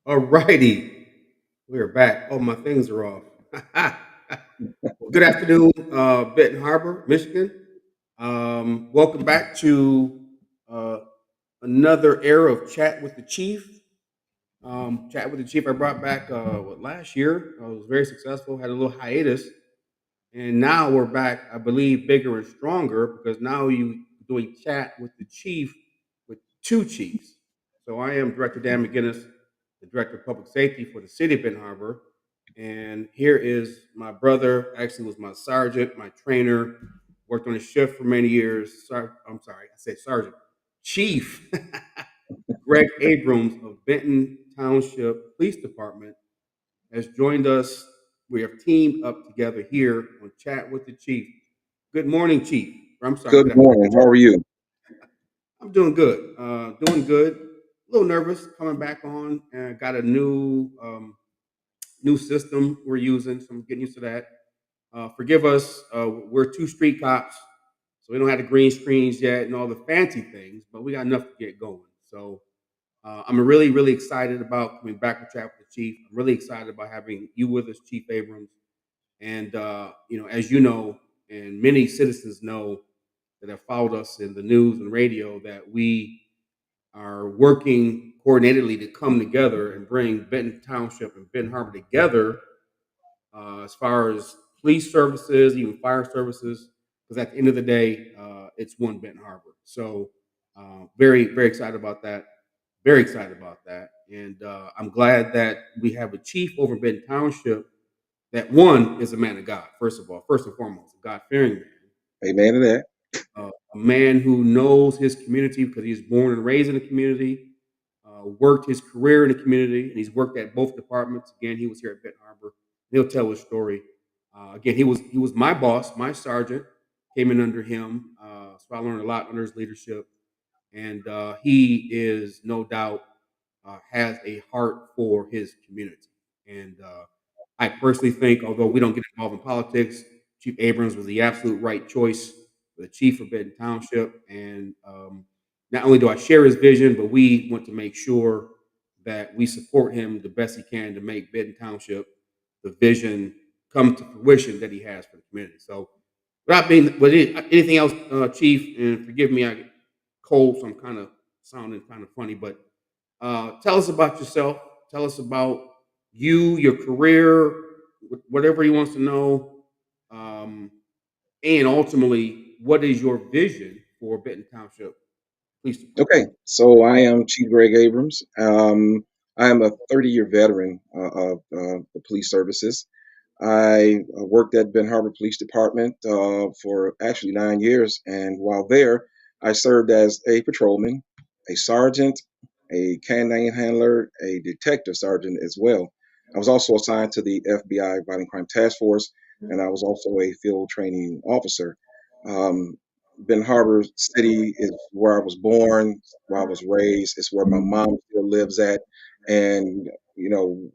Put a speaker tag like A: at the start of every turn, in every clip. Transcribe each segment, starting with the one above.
A: All righty, we're back. Oh, my things are off. Well, good afternoon, Benton Harbor, Michigan. Welcome back to uh, another era of Chat with the Chief. Chat with the Chief, I brought back last year. It was very successful. Had a little hiatus, and now we're back. I believe bigger and stronger because now you doing Chat with the Chief with two chiefs. So I am Director Dan McGinnis, the Director of Public Safety for the City of Benton Harbor, and here is my brother. Actually, was my sergeant, my trainer. Worked on a shift for many years. I'm sorry, I said sergeant, Chief Greg Abrams of Benton Township Police Department has joined us. We have teamed up together here on Chat with the Chief. Good morning, Chief. I'm sorry.
B: Good
A: Good afternoon.
B: morning. How are you?
A: I'm doing good. Doing good. A little nervous coming back on. And got a new system we're using, so I'm getting used to that. Forgive us. We're two street cops, so we don't have the green screens yet and all the fancy things, but we got enough to get going. So I'm really, really excited about coming back to chat with the chief. I'm really excited about having you with us, Chief Abrams. And as you know, and many citizens know that have followed us in the news and radio, that we are working coordinatedly to come together and bring Benton Township and Benton Harbor together as far as police services, even fire services, because at the end of the day, it's one Benton Harbor. So, very, very excited about that. Very excited about that. And I'm glad that we have a chief over in Benton Township that one is a man of God, first of all, first and foremost, a God fearing man,
B: Amen to that.
A: a man who knows his community because he's born and raised in the community, worked his career in the community, and he's worked at both departments. Again, he was here at Benton Harbor. He'll tell his story. Again, he was my boss, my sergeant. Came in under him, so I learned a lot under his leadership. And he is no doubt has a heart for his community. And I personally think, although we don't get involved in politics, Chief Abrams was the absolute right choice for the chief of Benton Township. And not only do I share his vision, but we want to make sure that we support him the best he can to make Benton Township the vision come to fruition that he has for the community. So, without being with anything else, Chief, and forgive me, I get cold, so I'm kind of sounding kind of funny, but tell us about yourself. Tell us about you, your career, whatever he wants to know, um, and ultimately, what is your vision for Benton Township Police Department?
B: Okay, so I am Chief Greg Abrams. I am a 30-year veteran of the police services. I worked at Ben Harbor Police Department for actually 9 years, and while there, I served as a patrolman, a sergeant, a canine handler, a detective sergeant as well. I was also assigned to the FBI Violent Crime Task Force, and I was also a field training officer. Um, Ben Harbor City is where I was born, where I was raised. It's where my mom still lives at, and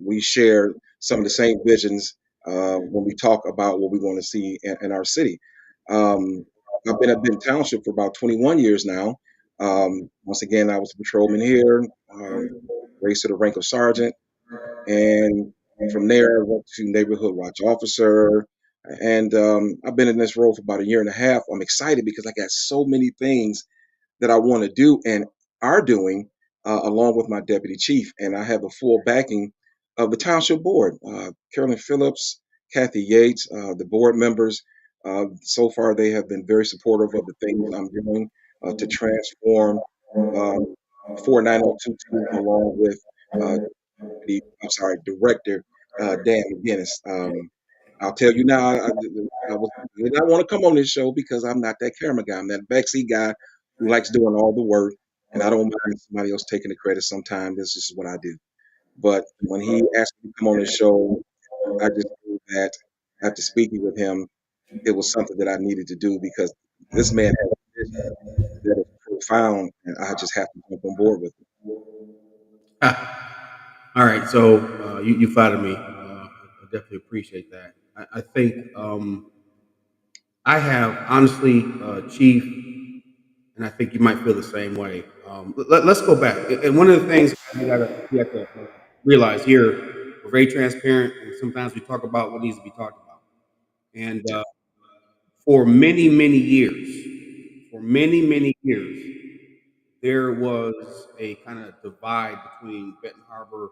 B: we share some of the same visions when we talk about what we want to see in our city. Um, I've been at Benton Township for about 21 years now. Once again, I was a patrolman here, raised to the rank of sergeant, and from there, I went to neighborhood watch officer. And I've been in this role for about a year and a half. I'm excited because I got so many things that I want to do and are doing along with my deputy chief. And I have a full backing of the township board, Carolyn Phillips, Kathy Yates, the board members. So far, they have been very supportive of the things I'm doing to transform um, 49022 along with uh, director Dan McGinnis. I'll tell you now, did not want to come on this show because I'm not that camera guy. I'm that backseat guy who likes doing all the work, and I don't mind somebody else taking the credit sometimes. This is what I do. But when he asked me to come on this show, I just knew that after speaking with him, it was something that I needed to do because this man has a vision that is profound, and I just have to jump on board with it.
A: All right, so you flattered me. I definitely appreciate that. I think I have honestly, Chief, and I think you might feel the same way. Let's go back. And one of the things you got to. realize here we're very transparent, and sometimes we talk about what needs to be talked about. And
B: Yeah,
A: for many, many years, for many, many years, there was a kind of divide between Benton Harbor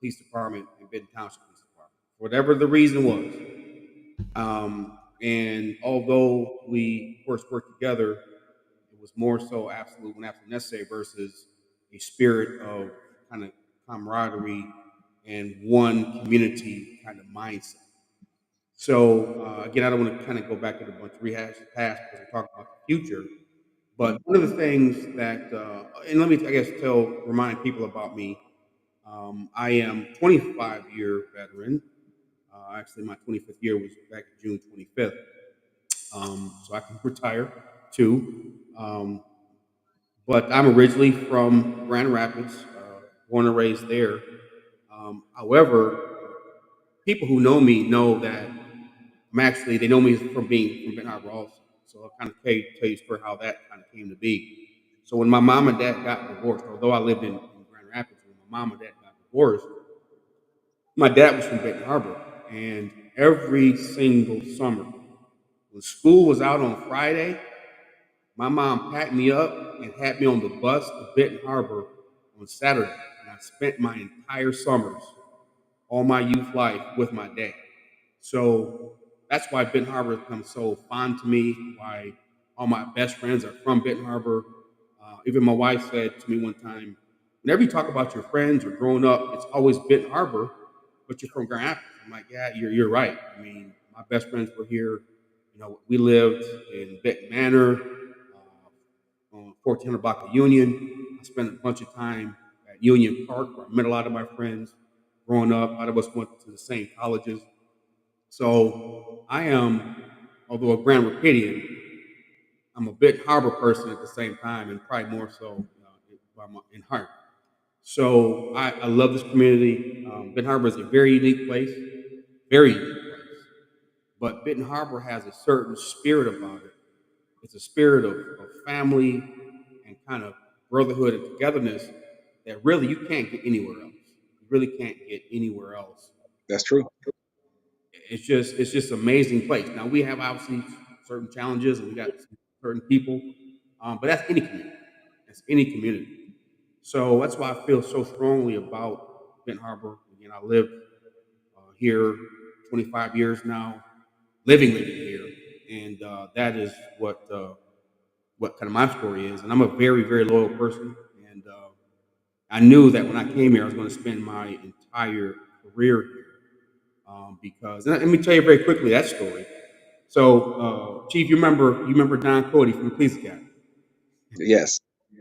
A: Police Department and Benton Township Police Department, whatever the reason was. And although we, of course, worked together, it was more so absolute when absolutely necessary versus a spirit of kind of camaraderie and one community kind of mindset. So again, I don't want to kind of go back to the bunch of rehash the past because we're talking about the future. But one of the things that, and let me, I guess, remind people about me. I am 25-year veteran. Actually, my 25th year was back June 25th. So I can retire too. But I'm originally from Grand Rapids, born and raised there. However, people who know me know that they know me from being from Benton Harbor also. So I'll kind of tell you a story how that kind of came to be. So when my mom and dad got divorced, although I lived in Grand Rapids, when my mom and dad got divorced, my dad was from Benton Harbor. And every single summer, when school was out on Friday, my mom packed me up and had me on the bus to Benton Harbor on Saturday. And I spent my entire summers, all my youth life, with my dad. So that's why Benton Harbor has become so fond to me, why all my best friends are from Benton Harbor. Even my wife said to me one time, whenever you talk about your friends or growing up, it's always Benton Harbor, but you're from Grand Rapids. I'm like, yeah, you're right. I mean, my best friends were here. You know, we lived in Benton Manor, on 1400 block of Union. I spent a bunch of time at Union Park where I met a lot of my friends growing up. A lot of us went to the same colleges. So I am, although a Grand Rapidian, I'm a bit Harbor person at the same time, and probably more so in heart. So I love this community. Benton Harbor is a very unique place, very unique place. But Benton Harbor has a certain spirit about it. It's a spirit of family and kind of brotherhood and togetherness that really you can't get anywhere else. You really can't get anywhere else.
B: that's true.
A: It's just an amazing place. Now we have obviously certain challenges and we got certain people, but that's any community. That's any community. So that's why I feel so strongly about Benton Harbor. Again, I lived here 25 years now, living here, and that is what kind of my story is. And I'm a very very loyal person, and I knew that when I came here, I was going to spend my entire career here because and let me tell you very quickly that story. So, Chief, you remember Don Cody from the police academy.
B: Yes,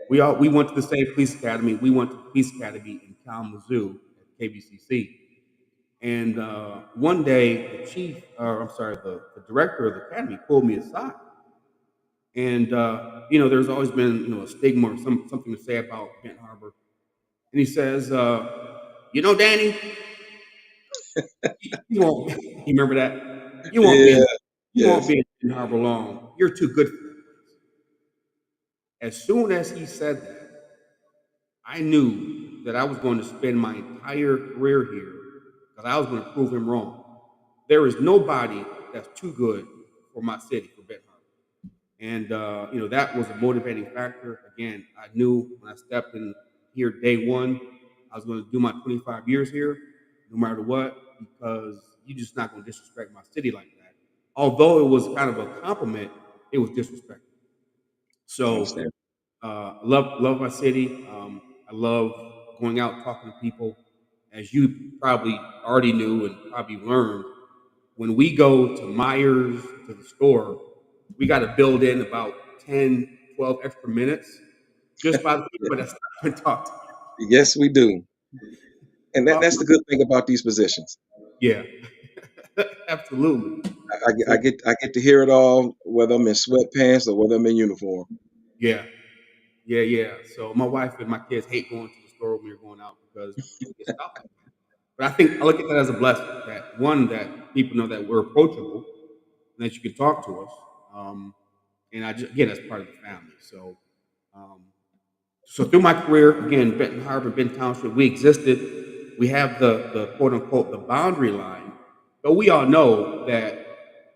A: We went to the same police academy. We went to the police academy in Kalamazoo at KBCC. And one day, I'm sorry, the director of the academy pulled me aside. And there's always been a stigma or something to say about Benton Harbor. And he says, Danny, you won't. You remember that? You won't be
B: yeah,
A: in. You won't
B: yes,
A: be in Benton Harbor long. You're too good for that. As soon as he said that, I knew that I was going to spend my entire career here because I was going to prove him wrong. There is nobody that's too good for my city, for Benton Harbor. And, that was a motivating factor. Again, I knew when I stepped in here day one, I was going to do my 25 years here, no matter what, because you're just not going to disrespect my city like that. Although it was kind of a compliment, it was disrespectful.
B: I
A: So
B: understand.
A: I love my city. I love going out talking to people. As you probably already knew and probably learned, when we go to Myers to the store, we got to build in about 10, 12 extra minutes just by the people that stop and talk to
B: Yes, we do, and
A: you.
B: that's the good thing about these positions.
A: Yeah, absolutely. So,
B: I get to hear it all, whether I'm in sweatpants or whether I'm in uniform.
A: yeah, yeah. So my wife and my kids hate going to the store when we're going out because we get stopped. But I think I look at that as a blessing. That one, that people know that we're approachable and that you can talk to us. Um, and I just again, that's part of the family. Um, so through my career, again, Benton Harbor, Benton Township, we existed. we have the quote unquote the boundary line, but we all know that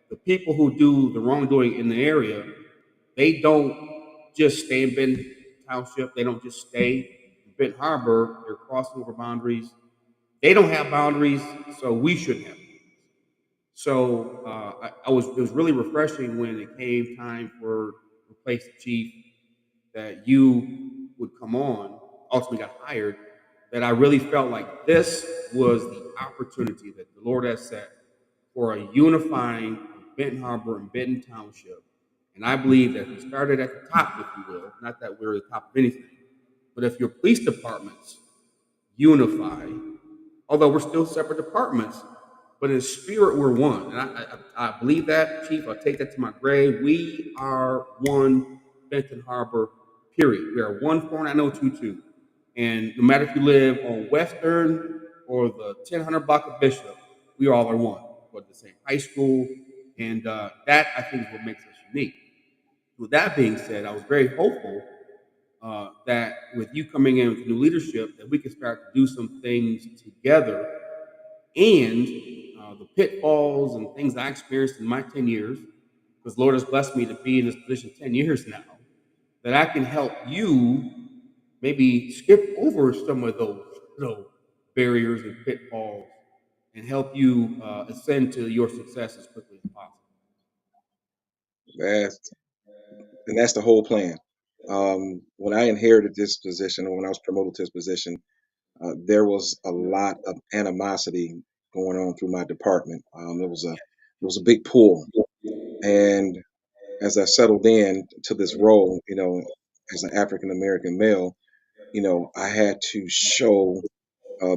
A: the people who do the wrongdoing in the area, they don't just stay in Benton Township. They don't just stay in Benton Harbor. They're crossing over boundaries. They don't have boundaries, so we shouldn't have. So I was it was really refreshing when it came time for replace the chief that you would come on, ultimately got hired, that I really felt like this was the opportunity that the Lord has set for a unifying Benton Harbor and Benton Township. And I believe that if we started at the top, if you will, not that we're at the top of anything, but if your police departments unify, although we're still separate departments, but in spirit we're one. And I believe that, Chief. I'll take that to my grave. We are one Benton Harbor, period. We are one 49022. And no matter if you live on Western or the 1000 block of Bishop, we all are one. We go to the same high school. And that, I think, is what makes us unique. With that being said, I was very hopeful that with you coming in with new leadership, that we can start to do some things together and the pitfalls and things I experienced in my 10 years, because Lord has blessed me to be in this position 10 years now, that I can help you maybe skip over some of those barriers and pitfalls and help you ascend to your success as quickly as possible.
B: That's and that's the whole plan. When I inherited this position, or when I was promoted to this position, there was a lot of animosity going on through my department. It was a big pull, and as I settled in to this role, as an African American male, I had to show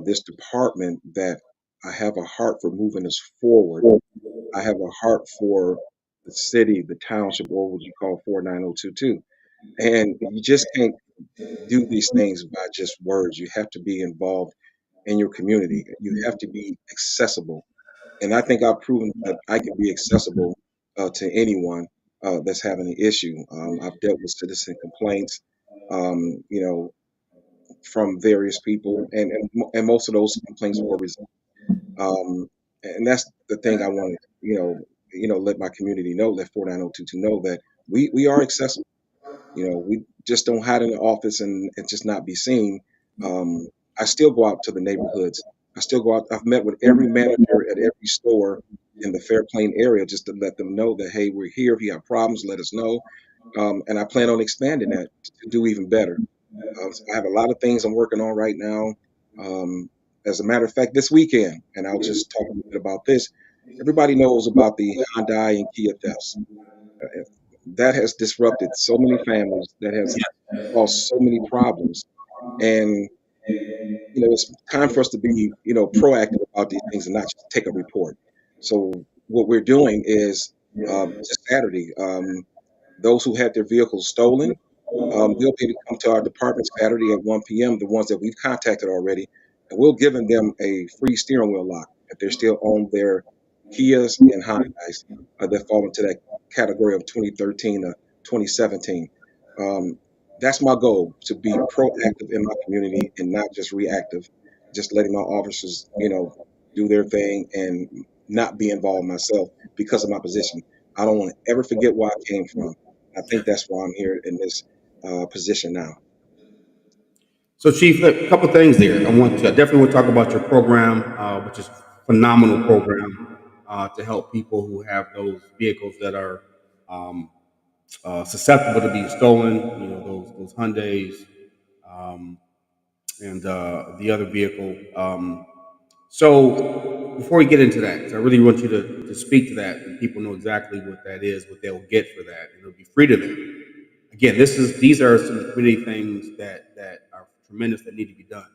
B: this department that I have a heart for moving us forward. I have a heart for the city, the township, or what you call 49022. And you just can't do these things by just words. You have to be involved in your community. You have to be accessible. And I think I've proven that I can be accessible to anyone that's having an issue. I've dealt with citizen complaints, you know, from various people, and most of those complaints were resolved. And that's the thing I want to, let my community know, let 49022 know that we are accessible. We just don't hide in the office and just not be seen. Um, I still go out to the neighborhoods. I still go out. I've met with every manager at every store in the Fairplain area just to let them know that, hey, we're here. If you have problems, let us know. And I plan on expanding that to do even better. So I have a lot of things I'm working on right now. Um, as a matter of fact, this weekend, and I'll just talk a little bit about this. Everybody knows about the Hyundai and Kia thefts. Uh, That has disrupted so many families. That has caused so many problems. And it's time for us to be proactive about these things and not just take a report. So what we're doing is this Saturday, those who had their vehicles stolen, they'll be able to come to our department Saturday at 1 p.m., the ones that we've contacted already, and we'll give them a free steering wheel lock if they're still on their Kias and Hyundais that fall into that category of 2013 to 2017. Um, that's my goal, to be proactive in my community and not just reactive, just letting my officers, do their thing and not be involved myself because of my position. I don't want to ever forget where I came from. I think that's why I'm here in this position now.
A: So, Chief, a couple things there. I definitely want to talk about your program, which is a phenomenal program to help people who have those vehicles that are um, susceptible to being stolen. Those Hyundai's um, and the other vehicle. So, before we get into that, 'cause I really want you to speak to that, and people know exactly what that is, what they'll get for that, and it'll be free to them. Again, these are some community things that are tremendous that need to be done.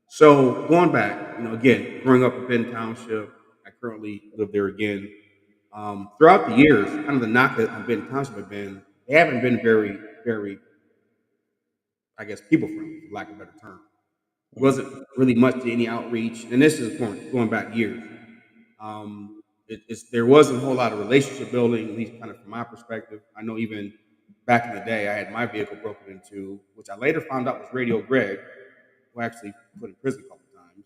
A: So going back, again, growing up in Benton Township, I currently live there again. Throughout the years, kind of the knock on Benton Township have been they haven't been very, very, I guess, people friendly, for lack of a better term.
B: Mhm.
A: Wasn't really much to any outreach, and this is going back years. There wasn't a whole lot of relationship building, at least kind of from my perspective. I know even back in the day, I had my vehicle broken into, which I later found out was Radio Greg, who actually put in prison a couple times.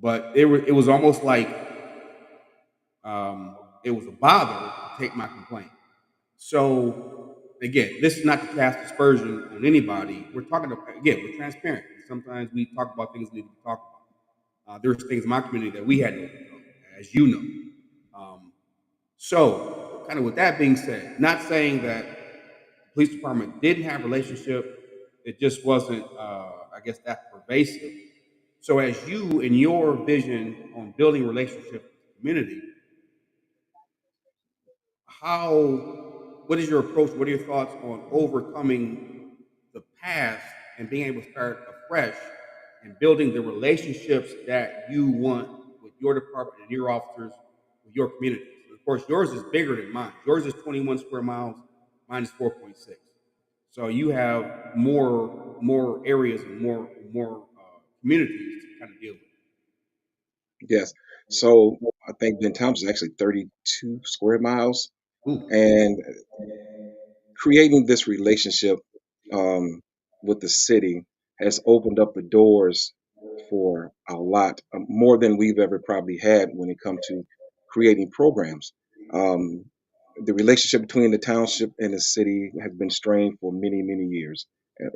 A: but it was almost like it was a bother to take my complaint. So again, this is not to cast aspersion on anybody. We're talking about, again, we're transparent. Sometimes we talk about things we need to talk about. There's things in my community that we had to overcome, as you know. So, kind of with that being said, not saying that the police department didn't have a relationship, it just wasn't, I guess, that pervasive. So, as you in your vision on building relationships with the community, what is your approach? What are your thoughts on overcoming the past and being able to start afresh and building the relationships that you want with your department and your officers with your communities? Of course, yours is bigger than mine. Yours is 21 square miles, mine is 4.6. So you have more areas and more communities to kind of deal
B: Yes. So I think Benton is actually 32 square miles,
A: with. Ooh,
B: and creating this relationship um, with the city has opened up the doors for a lot more than we've ever probably had when it comes to creating programs. Um, the relationship between the township and the city has been strained for many, many years.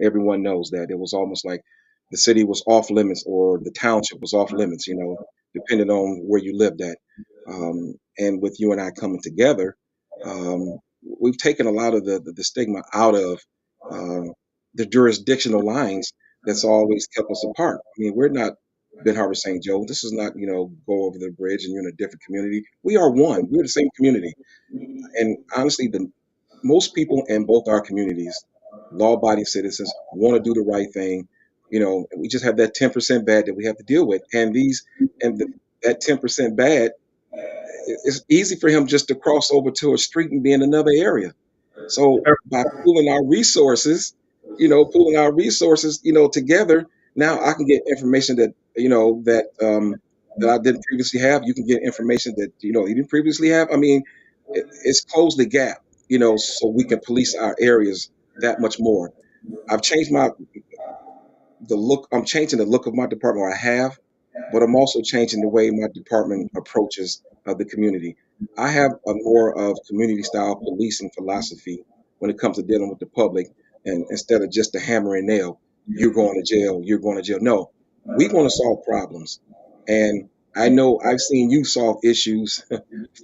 B: Everyone knows that it was almost like the city was off limits or the township was off limits, depending on where you lived at. And with you and I coming together, we've taken a lot of the stigma out of uh, the jurisdictional lines that's always kept us apart. I mean, we're not Ben Harbor St. Joe. This is not, go over the bridge and you're in a different community. We are one. We're the same community. And honestly, the most people in both our communities, law-abiding citizens, want to do the right thing. We just have that 10% bad that we have to deal with, that 10% bad, it's easy for him just to cross over to a street and be in another area. So by pooling our resources, together, now I can get information that I didn't previously have. You can get information that you didn't previously have. I mean, it's closed the gap, so we can police our areas that much more. I've changed my the look. I'm changing the look of my department, or I have, but I'm also changing the way my department approaches the community. I have a more of community style policing philosophy when it comes to dealing with the public, and instead of just the hammer and nail, you're going to jail, you're going to jail. No, we want to solve problems, and I know I've seen you solve issues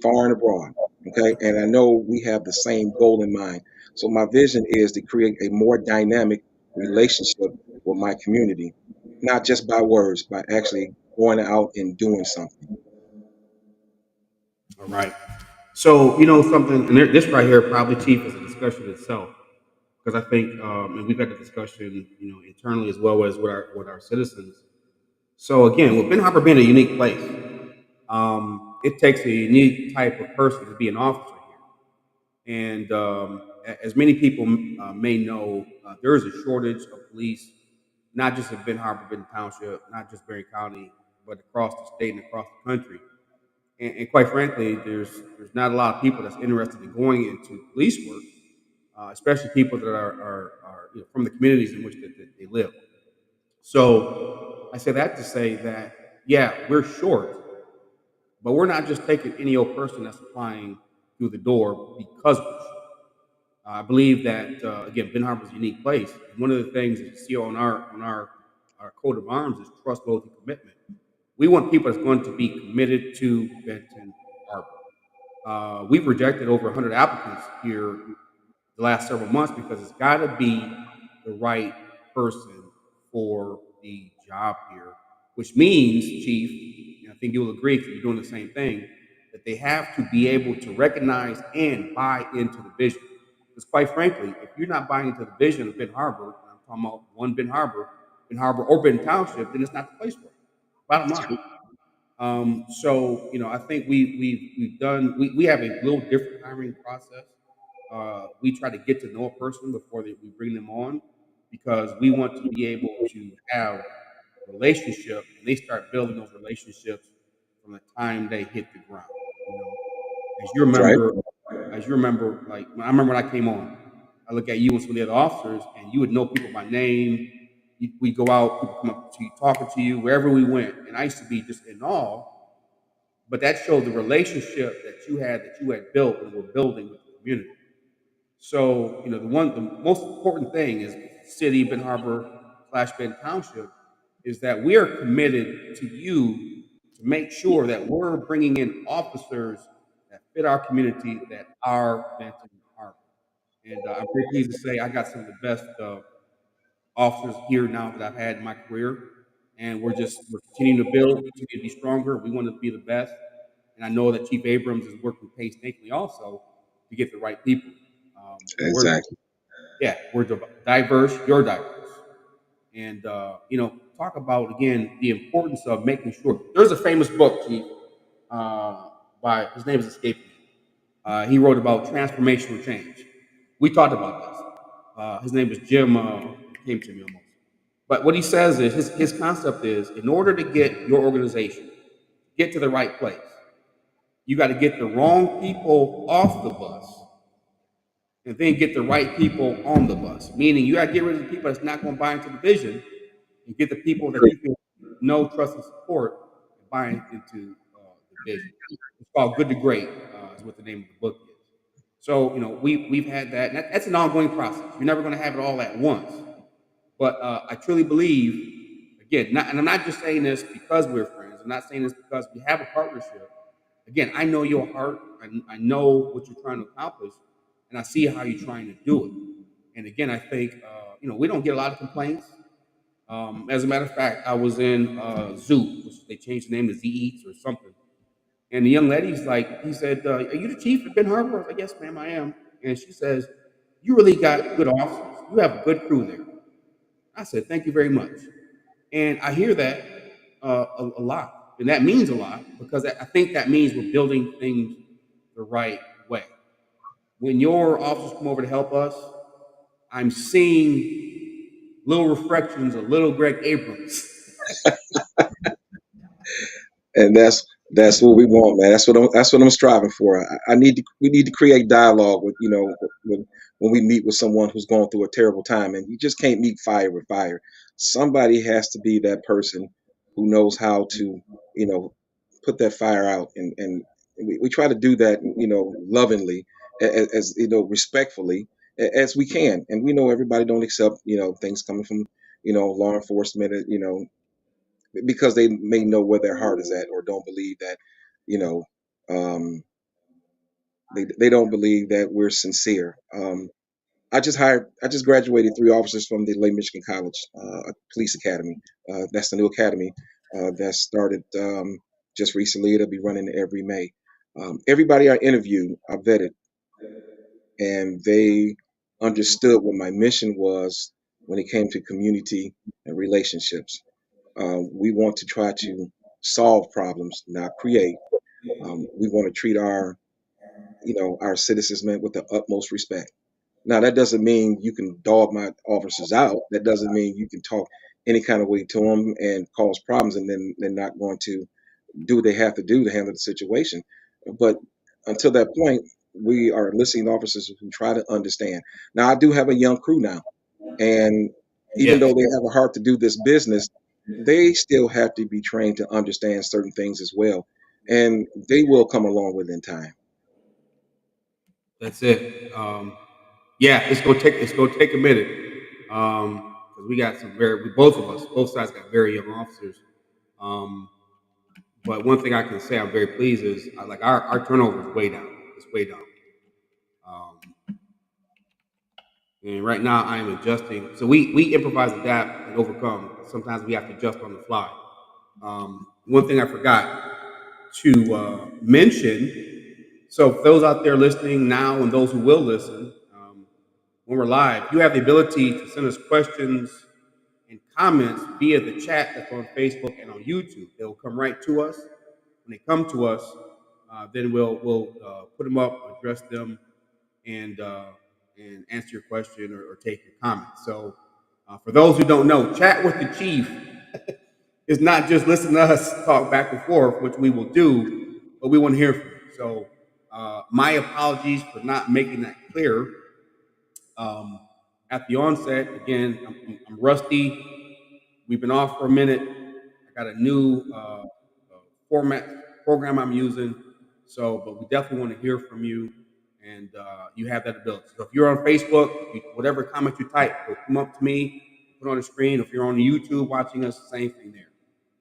B: far and abroad. Okay, and I know we have the same goal in mind. So my vision is to create a more dynamic relationship with my community, not just by words, by actually going out and doing something.
A: all right. So something, and this right here probably, Chief, is a discussion itself because I think, and we've had the discussion, internally as well as with our citizens. So again, with Ben Harbor being a unique place, it takes a unique type of person to be an officer here. And as many people may know, there is a shortage of police, not just in Ben Harbor, Benton Township, not just Berry County, but across the state and across the country. And quite frankly, there's not a lot of people that's interested in going into police work, especially people that are from the communities in which that they live. So I say that to say that yeah, we're short, but we're not just taking any old person that's applying through the door because we're short. I believe that again, Ben Harbor is a unique place. And one of the things that you see on our coat of arms is trust, loyalty, commitment. We want people that's going to be committed to Benton Harbor. We've rejected over 100 applicants here the last several months because it's got to be the right person for the job here, which means, Chief, and I think you will agree if you're doing the same thing, that they have to be able to recognize and buy into the vision. Because quite frankly, if you're not buying into the vision of Ben Harbor, and I'm talking about one Ben Harbor or Ben Township, then it's not the place for you. Bottom line. So I think we have a little different hiring process. We try to get to know a person before we bring them on because we want to be able to have relationship and they start building those relationships from the time they hit the ground. You know, as you
B: That's right.
A: remember, like I remember when I came on, I look at you and some of the other officers, and you would know people by name. we go out, people come up to you, talking to you, wherever we went. And I used to be just in awe, but that showed the relationship that you had built and were building with the community. So, the most important thing is City, Ben Harbor / Ben Township is that we are committed to you to make sure that we're bringing in officers that fit our community that are Benton Harbor. And I'm very pleased to say I got some of the best officers here now that I've had in my career. And we're continuing to build, continue to be stronger. We want to be the best. And I know that Chief Abrams is working painstakingly also to get the right people. We're
B: Exactly.
A: we're diverse. You're diverse, and talk about again the importance of making sure. There's a famous book, Chief, by his name is escaping me. He wrote about transformational change. We talked about this. His name is Jim. Came to me almost. But what he says is his concept is in order to get your organization get to the right place, you got to get the wrong people off the bus and then get the right people on the bus. Meaning you got to get rid of the people that's not going to buy into the vision and get the people that you can know, trust, and support and buy into the vision. It's called Good to Great, is what the name of the book is. So, we've had that, and that's an ongoing process. You're never going to have it all at once. But I truly believe, again, and I'm not just saying this because we're friends. I'm not saying this because we have a partnership. Again, I know your heart. I know what you're trying to accomplish, and I see how you're trying to do it. And again, I think we don't get a lot of complaints. As a matter of fact, I was in Zoo, which they changed the name to Z Eats or something. And the young lady's like, he said, "Are you the chief at Ben Harbor?" I was like, "Yes, ma'am, I am." And she says, "You really got good officers. You have a good crew there." I said, "Thank you very much." And I hear that a lot. And that means a lot because I think that means we're building things the right way. When your officers come over to help us, I'm seeing little reflections of little Greg Abrams.
B: And that's what we want, man. That's what I'm striving for. We need to create dialogue with when we meet with someone who's going through a terrible time, and you just can't meet fire with fire. Somebody has to be that person who knows how to you know put that fire out, and we try to do that lovingly, as respectfully as we can. And we know everybody don't accept things coming from law enforcement, because they may know where their heart is at, or don't believe that you know um, they don't believe that we're sincere. I just graduated 3 officers from the Lake Michigan College Police Academy. That's the new academy that started just recently. It'll be running every May. Everybody I interviewed, I vetted, and they understood what my mission was when it came to community and relationships. We want to try to solve problems, not create. We want to treat our citizens, man, with the utmost respect. Now, that doesn't mean you can dog my officers out. That doesn't mean you can talk any kind of way to them and cause problems, and then they're not going to do what they have to do to handle the situation. But until that point, we are listening to officers who try to understand. Now, I do have a young crew now, and even
A: Yes,
B: though they have a heart to do this business, they still have to be trained to understand certain things as well, and they will come along within time.
A: that's it. Yeah, it's gonna take a minute. 'Cause we got both of us, both sides got very young officers. Um, but one thing I can say I'm very pleased is like our turnover is way down. It's way down. Um, and right now I am adjusting. So we improvise, adapt, and overcome. Sometimes we have to adjust on the fly. One thing I forgot to mention. So for those out there listening now and those who will listen, when we're live, you have the ability to send us questions and comments via the chat that's on Facebook and on YouTube. They'll come right to us. When they come to us, then we'll put them up, address them, and and answer your question or take your comment. So for those who don't know, chat with the chief is not just listen to us talk back and forth, which we will do, but we want to hear from you. So my apologies for not making that clear. Um, at the onset, again, I'm rusty. We've been off for a minute. I got a new format program I'm using. So, but we definitely want to hear from you, and you have that ability. So, if you're on Facebook, whatever comment you type will come up to me, put it on the screen. If you're on YouTube watching us, same thing there.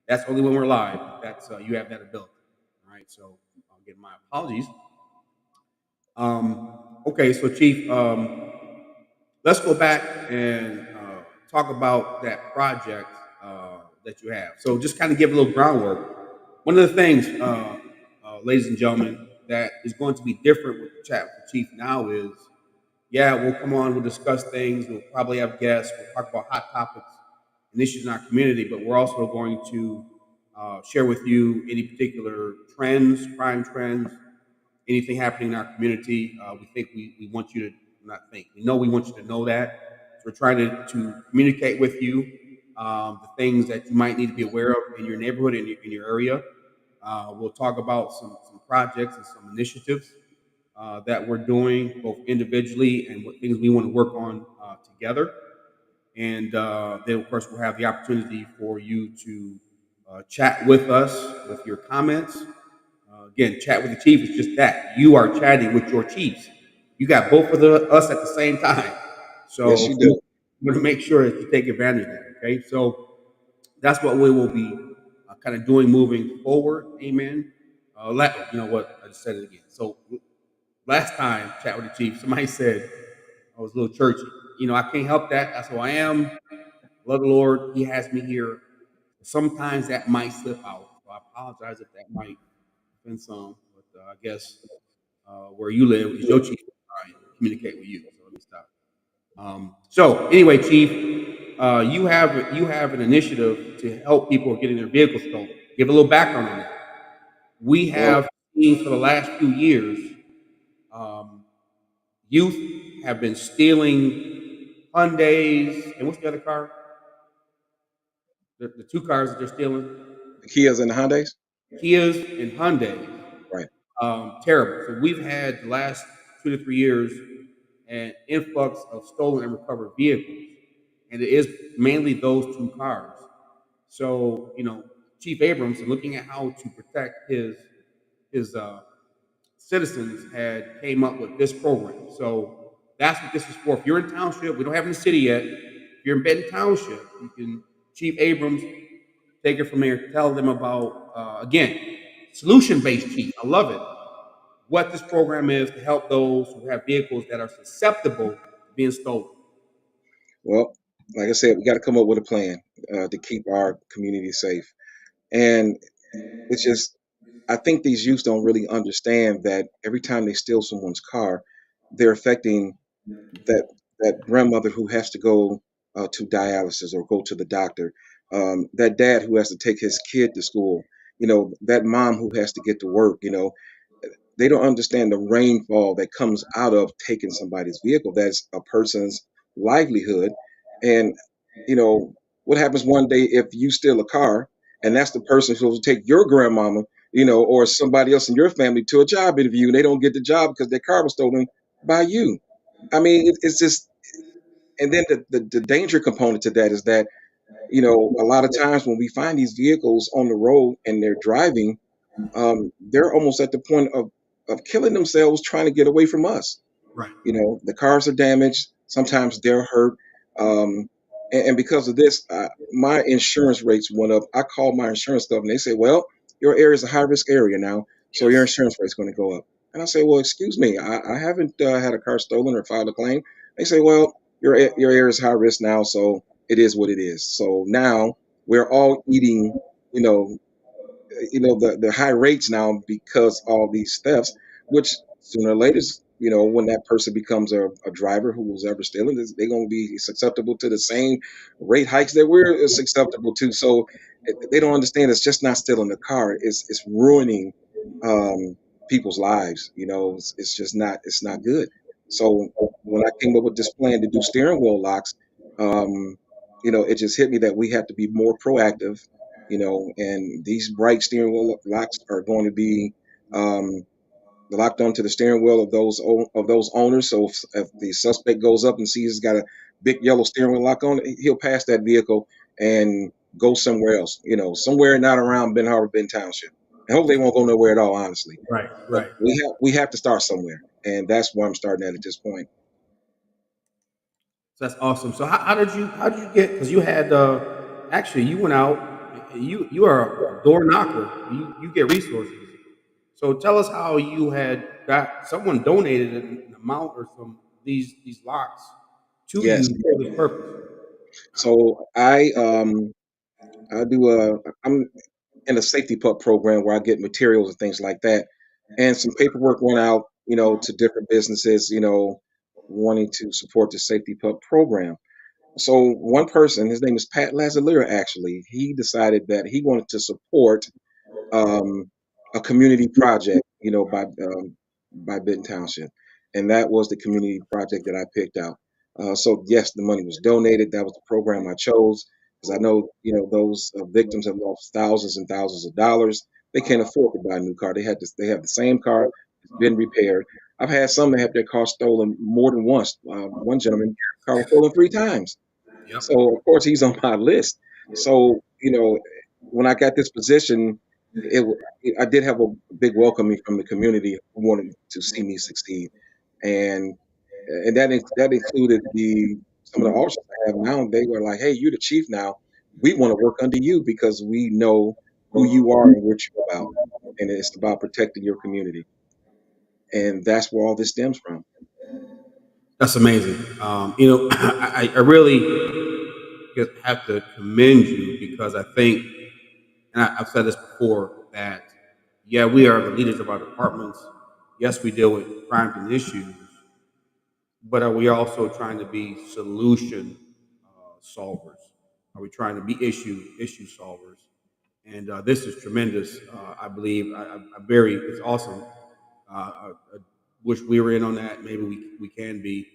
A: That's only when we're live. That's you have that ability. All right. So, I'll get my apologies. Okay, so Chief, let's go back and talk about that project that you have. So just kind of give a little groundwork. One of the things, ladies and gentlemen, that is going to be different with the chat with the Chief now is, yeah, we'll come on, we'll discuss things, we'll probably have guests, we'll talk about hot topics and issues in our community, but we're also going to share with you any particular trends, crime trends, anything happening in our community. We think we want you to not think. We know we want you to know that. So we're trying to communicate with you the things that you might need to be aware of in your neighborhood, in your area. We'll talk about some projects and some initiatives that we're doing both individually and what things we want to work on together. And then, of course, we'll have the opportunity for you to chat with us with your comments. Again, chat with the chief is just that. You are chatting with your chiefs. You got both of us at the same time.
B: Yes,
A: So
B: you
A: we
B: do.
A: want to make sure that you take advantage of that. Okay. So that's what we will be kind of doing moving forward. Amen. You know what? I just said it again. So last time, chat with the chief, somebody said I was a little churchy. You know, I can't help that. That's who I am. Love the Lord. He has me here. Sometimes that might slip out. So I apologize if that might offend some, but I guess where you live is your chief trying to communicate with you. So let me stop. So anyway, Chief, you have an initiative to help people getting their vehicles stolen. Give a little background on that. We
B: Well,
A: have seen for the last few years, um, youth have been stealing Hyundai's and what's the other car? The two cars that they're stealing,
B: the Kias and the Hyundais,
A: Kias and Hyundai.
B: right?
A: Terrible. So we've had the last 2 to 3 years an influx of stolen and recovered vehicles, and it is mainly those two cars. So Chief Abrams, looking at how to protect his citizens, had came up with this program. So that's what this is for. If you're in Township, we don't have it in the city yet. If you're in Benton Township, you can Chief Abrams take it from there. Tell them about again solution based chief. I love it. What this program is to help those who have vehicles that are susceptible to being stolen.
B: Well, like I said, we got to come up with a plan to keep our community safe. And it's just, I think these youths don't really understand that every time they steal someone's car, they're affecting that grandmother who has to go to dialysis or go to the doctor, that dad who has to take his kid to school, that mom who has to get to work. They don't understand the rainfall that comes out of taking somebody's vehicle. That's a person's livelihood. And, you know, what happens one day if you steal a car and that's the person who's supposed to take your grandmama, or somebody else in your family to a job interview and they don't get the job because their car was stolen by you? I mean, it's just, and then the danger component to that is that, a lot of times when we find these vehicles on the road and they're driving, they're almost at the point of killing themselves trying to get away from us.
A: Right.
B: The cars are damaged. Sometimes they're hurt. Um, and because of this, my insurance rates went up. I called my insurance stuff and they say, well, your area is a high risk area now, so your
A: Yes.
B: insurance rate's going to go up. And I say, well, excuse me, I haven't had a car stolen or filed a claim. They say, well, your area is high risk now, so it is what it is. So now we're all eating, you know, the high rates now because all these thefts, which sooner or later, when that person becomes a driver who was ever stealing, they're going to be susceptible to the same rate hikes that we're susceptible to. So they don't understand it's just not stealing the car; it's ruining um, people's lives. It's just not good. So when I came up with this plan to do steering wheel locks, um, it just hit me that we have to be more proactive, and these bright steering wheel locks are going to be um, locked onto the steering wheel of those owners. So if the suspect goes up and sees it's got a big yellow steering wheel lock on it, he'll pass that vehicle, and go somewhere else, somewhere not around Ben Harbor, Ben Township. And hopefully they won't go nowhere at all, honestly.
A: Right,
B: But
A: right.
B: we have to start somewhere, and that's where I'm starting at this point.
A: So that's awesome. So how did you get? Because you had actually you went out. You are a door knocker. You get resources. So tell us how you had got someone donated an amount or some these locks to you
B: Yes.
A: for this purpose.
B: So I'm in a safety pup program where I get materials and things like that, and some paperwork went out, to different businesses, wanting to support the safety pup program. So one person, his name is Pat Lazalira, actually, he decided that he wanted to support um, a community project, by Benton Township, and that was the community project that I picked out. So yes, the money was donated. That was the program I chose because I know, those victims have lost thousands and thousands of dollars. They can't afford to buy a new car. They have the same car. It's been repaired. I've had some that have their car stolen more than once. One gentleman, car was stolen 3 times.
A: Yep,
B: So of course he's on my list. So when I got this position, I did have a big welcoming from the community who wanted to see me succeed, and that included the some of the officers I have now. They were like, "Hey, you're the chief now. We want to work under you because we know who you are and what you're about, and it's about protecting your community." And that's where all this stems from.
A: that's amazing. I really have to commend you because I think, and I've said this before, that yeah, we are the leaders of our departments. Yes, we deal with crimes and issues, but are we also trying to be solution solvers? Are we trying to be issue solvers? And this is tremendous. I believe I very it's awesome. I wish we were in on that. Maybe we can be.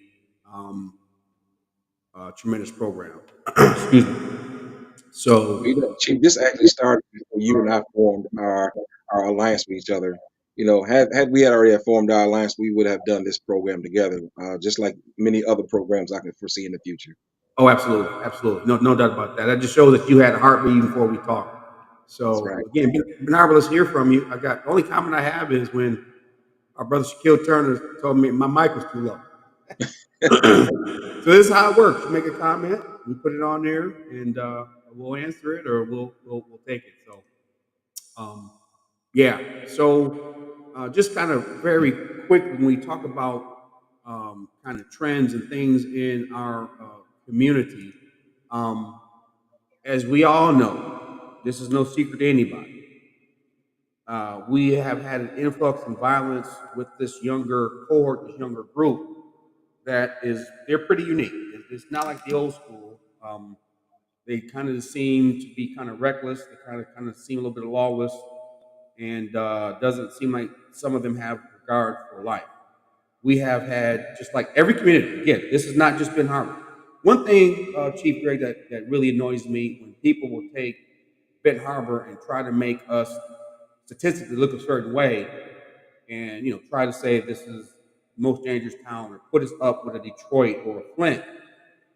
A: Um, Tremendous program. Excuse me.
B: You know,
A: So,
B: Chief, this actually started before you and I formed our alliance with each other. Had we had already formed our alliance, we would have done this program together, just like many other programs I can foresee in the future.
A: oh, absolutely, absolutely, no doubt about that. That just shows that you had a heartbeat before we talked.
B: That's right.
A: So again, Bernard, let's hear from you. I got the only comment I have is when our brother Shaquille Turner told me my mic was too low. So this is how it works. You make a comment, we put it on there, and we'll answer it or we'll take it. So um, yeah. So just kind of very quick when we talk about kind of trends and things in our community, um, as we all know, this is no secret to anybody. We have had an influx in violence with this younger cohort, this younger group that is they're pretty unique. It's not like the old school. They kind of seem to be kind of reckless. They kind of seem a little bit lawless, and doesn't seem like some of them have regard for life. We have had just like every community. Again, this has not just been Harvard. One thing, Chief Greg, that really annoys me when people will take Benton Harbor and try to make us statistically look a certain way, and try to say this is the most dangerous town, or put us up with a Detroit or a Flint,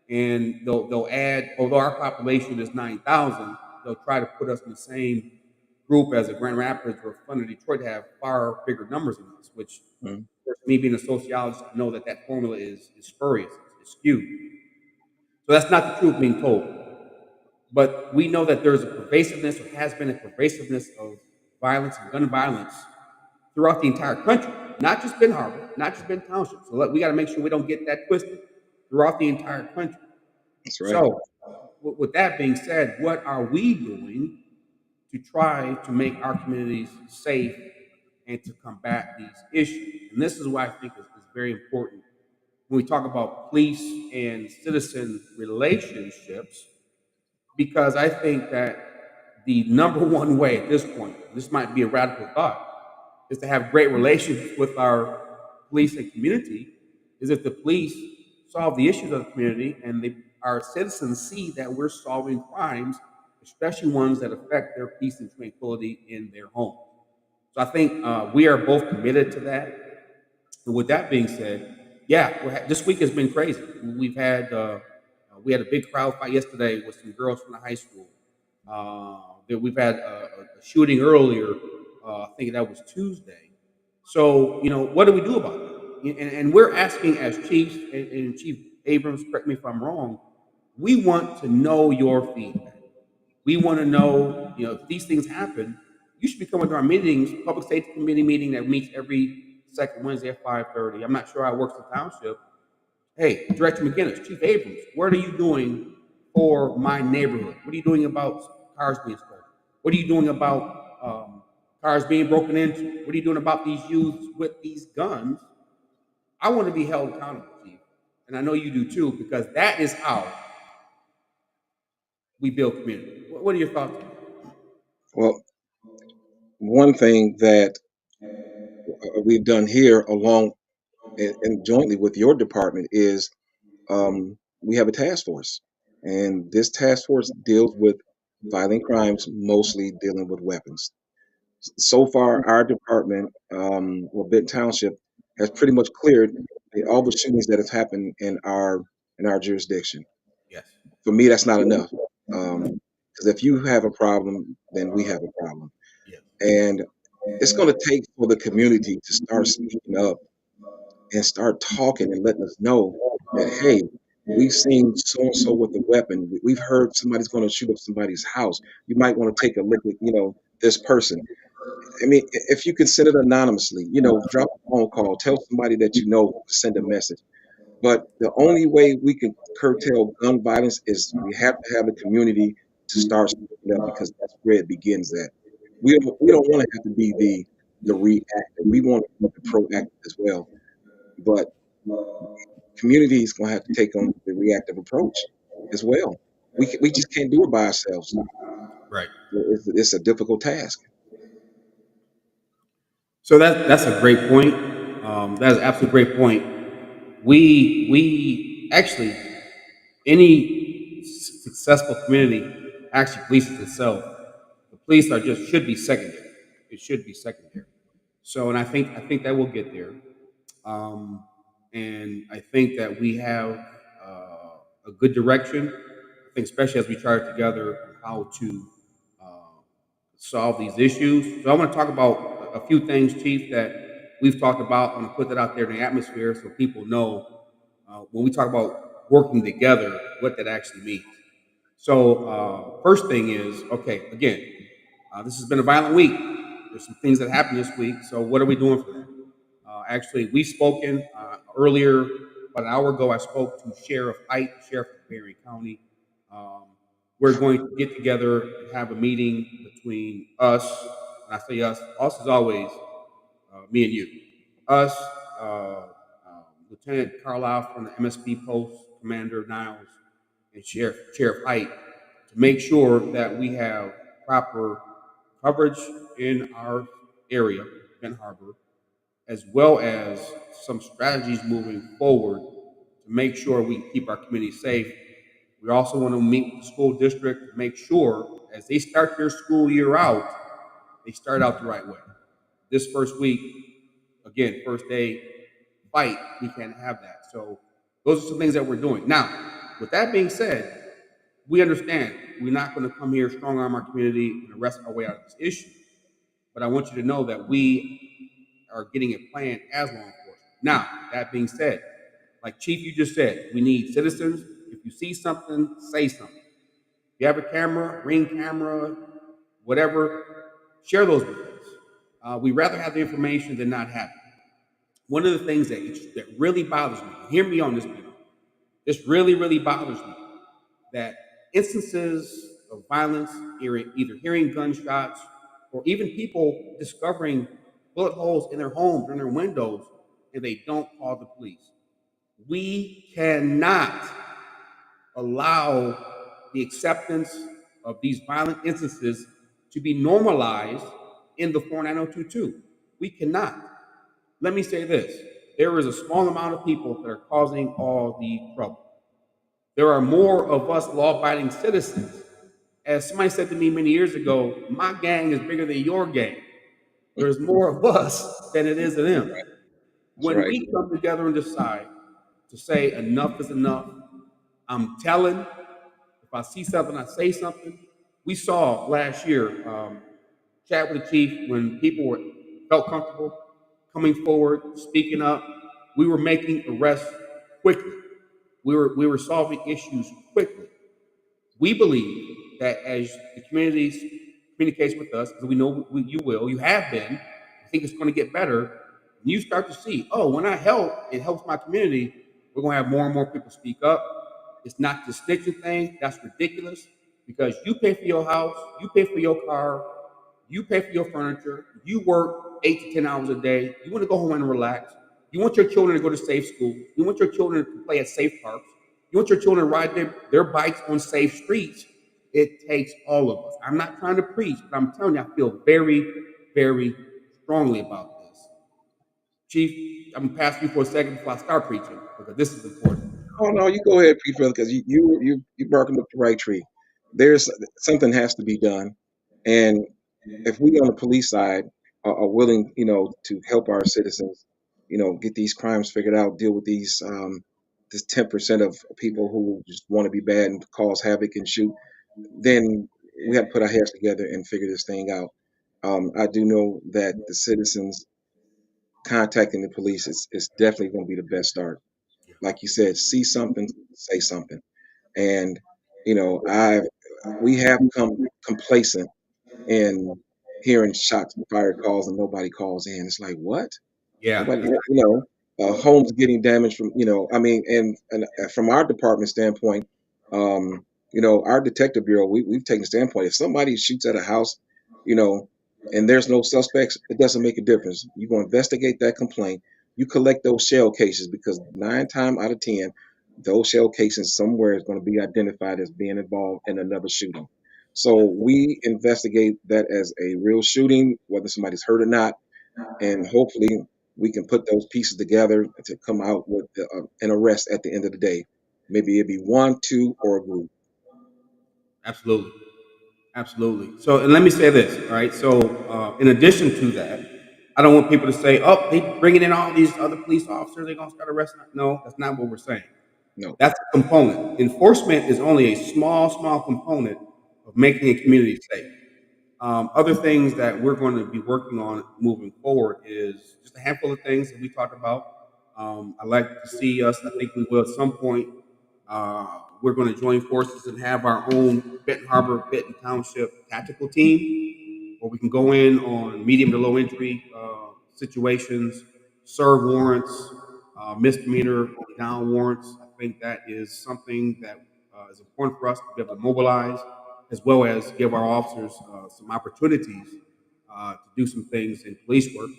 A: and they'll add, although our population is 9,000, they'll try to put us in the same group as a Grand Rapids or Flint or Detroit have far bigger numbers than us. Which,
B: Mhm.
A: of course, me being a sociologist, I know that formula is spurious, it's skewed. So that's not the truth being told. But we know that there's a pervasiveness, or has been a pervasiveness of violence and gun violence throughout the entire country, not just Ben Harbor, not just Ben Township. So we got to make sure we don't get that twisted throughout the entire country.
B: That's right.
A: So, with that being said, what are we doing to try to make our communities safe and to combat these issues? And this is what I think is very important when we talk about police and citizen relationships, because I think that the number one way at this point, this might be a radical thought, is to have great relations with our police and community, is if the police solve the issues of the community and our citizens see that we're solving crimes, especially ones that affect their peace and tranquility in their homes. So I think we are both committed to that. And with that being said, yeah, this week has been crazy. We had a big crowd fight yesterday with some girls from the high school. That we've had a shooting earlier. I think that was Tuesday. So what do we do about that? And we're asking as chiefs and Chief Abrams, correct me if I'm wrong. We want to know your feedback. We want to know, if these things happen, you should be coming to our meetings, public safety committee meeting that meets every second Wednesday at 5:30. I'm not sure how it works in Township. Hey, Director McGinnis, Chief Abrams, what are you doing for my neighborhood? What are you doing about cars being stolen? What are you doing about cars being broken into? What are you doing about these youths with these guns? I want to be held accountable, Chief. And I know you do too, because that is how we build community. What are your thoughts on that?
B: Well, one thing that we've done here along and jointly with your department is we have a task force, and this task force deals with violent crimes, mostly dealing with weapons. So far, our department, Benton Township, has pretty much cleared all the shootings that have happened in our jurisdiction.
A: Yes.
B: For me, that's not enough, because if you have a problem, then we have a problem,
A: Yes.
B: and it's going to take for the community to start speaking up and start talking and letting us know that, hey, we've seen so and so with a weapon. We've heard somebody's going to shoot up somebody's house. You might want to take a look at, this person. I mean, if you can send it anonymously, drop a phone call, tell somebody that you know, send a message. But the only way we can curtail gun violence is we have to have the community to start speaking up, because that's where it begins at. We don't want to have to be the reactive. We want to be the proactive as well. But community is going to have to take on the reactive approach as well. We just can't do it by ourselves.
A: Right.
B: It's a difficult task.
A: So that's a great point. That's an absolutely great point. We actually, any successful community actually polices itself. The police are just should be secondary. It should be secondary. So, and I think that we'll get there. Um, and I think that we have a good direction. I think, especially as we chart together on how to uh, solve these issues. So, I want to talk about a few things, Chief, that we've talked about. I'm going to put that out there in the atmosphere so people know when we talk about working together what that actually means. So, first thing is, okay, again, this has been a violent week. There's some things that happened this week. So, what are we doing for that? Actually, we've spoken earlier, about an hour ago. I spoke to Sheriff Height, Sheriff of Berry County. Um, we're going to get together and have a meeting between us, and I say us is always me and you, us, Lieutenant Carlisle from the MSP post, Commander Niles, and Sheriff Height, to make sure that we have proper coverage in our area, Benton Harbor, as well as some strategies moving forward to make sure we can keep our community safe. We also want to meet with the school district to make sure as they start their school year out, they start out the right way. This first week, again, first day fight, we can't have that. So those are some things that we're doing. Now, with that being said, we understand we're not going to come here strong arm our community and arrest our way out of this issue. But I want you to know that we are getting a plan as law enforcement. Now, that being said, like Chief, you just said, we need citizens. If you see something, say something. If you have a camera, ring camera, whatever, share those with us. We'd rather have the information than not have it. One of the things that really bothers me, hear me on this, man, this really, really bothers me, that instances of violence, either hearing gunshots or even people discovering bullet holes in their homes or in their windows, and they don't call the police. We cannot allow the acceptance of these violent instances to be normalized in the 49022. We cannot. Let me say this, there is a small amount of people that are causing all the trouble. There are more of us law abiding citizens. As somebody said to me many years ago, my gang is bigger than your gang. There's more of us than it is of them.
B: That's
A: When
B: right.
A: we come together and decide to say enough is enough, I'm telling, if I see something, I say something, We saw last year, chat with the chief when people felt comfortable coming forward, speaking up. We were making arrests quickly. We were solving issues quickly. We believe that as the community communicates with us, because we know you will, you have been, I think it's going to get better. And you start to see, oh, when I help, it helps my community. We're going to have more and more people speak up. It's not the snitching thing. That's ridiculous because you pay for your house, you pay for your car, you pay for your furniture, you work 8 to 10 hours a day. You want to go home and relax. You want your children to go to safe schools. You want your children to play at safe parks. You want your children to ride their bikes on safe streets. It takes all of us. I'm not trying to preach, but I'm telling you, I feel very, very strongly about this. Chief, I'm going to pass you for a second before I start preaching because this is important.
B: Oh no, you go ahead, P. because you barking up the right tree. There's something has to be done, and if we on the police side are willing, to help our citizens, get these crimes figured out, deal with this 10% of people who just want to be bad and cause havoc and shoot, then we have to put our heads together and figure this thing out. I do know that the citizens contacting the police is definitely going to be the best start. Like you said, see something, say something, and I we have become complacent in hearing shots fired calls and nobody calls in. It's like, what?
A: Yeah,
B: Nobody, homes getting damaged from, I mean, and from our department standpoint, our detective bureau, we've taken a standpoint. If somebody shoots at a house, you know, and there's no suspects, it doesn't make a difference. You're going to investigate that complaint. You collect those shell cases because 9 times out of 10, those shell cases somewhere is going to be identified as being involved in another shooting. So we investigate that as a real shooting, whether somebody's hurt or not, and hopefully we can put those pieces together to come out with an arrest at the end of the day. Maybe it'd be one, two, or a group.
A: absolutely. Absolutely. So, and let me say this, all right? So, in addition to that, I don't want people to say, "Oh, they bringing in all these other police officers. They're gonna start arresting." No, that's not what we're saying.
B: No.
A: That's a component. Enforcement is only a small, small component of making a community safe. Other things that we're going to be working on moving forward is just a handful of things that we talked about. I'd like to see us, I think we will at some point. We're going to join forces and have our own Benton Harbor, Benton Township tactical team where we can go in on medium to low injury situations, serve warrants, misdemeanor down warrants. I think that is something that is important for us to be able to mobilize as well as give our officers some opportunities to do some things in police work.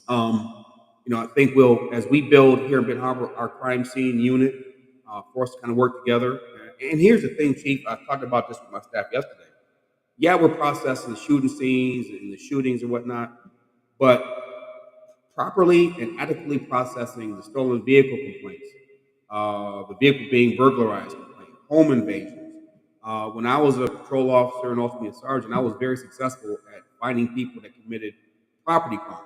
A: I think we'll, as we build here in Benton Harbor, our crime scene unit, for us to kind of work together. And here's the thing, Chief, I talked about this with my staff yesterday. Yeah, we're processing the shooting scenes and the shootings and whatnot, but properly and adequately processing the stolen vehicle complaints, the vehicle being burglarized complaint, home invasions. When I was a patrol officer and ultimately a sergeant, I was very successful at finding people that committed property crimes.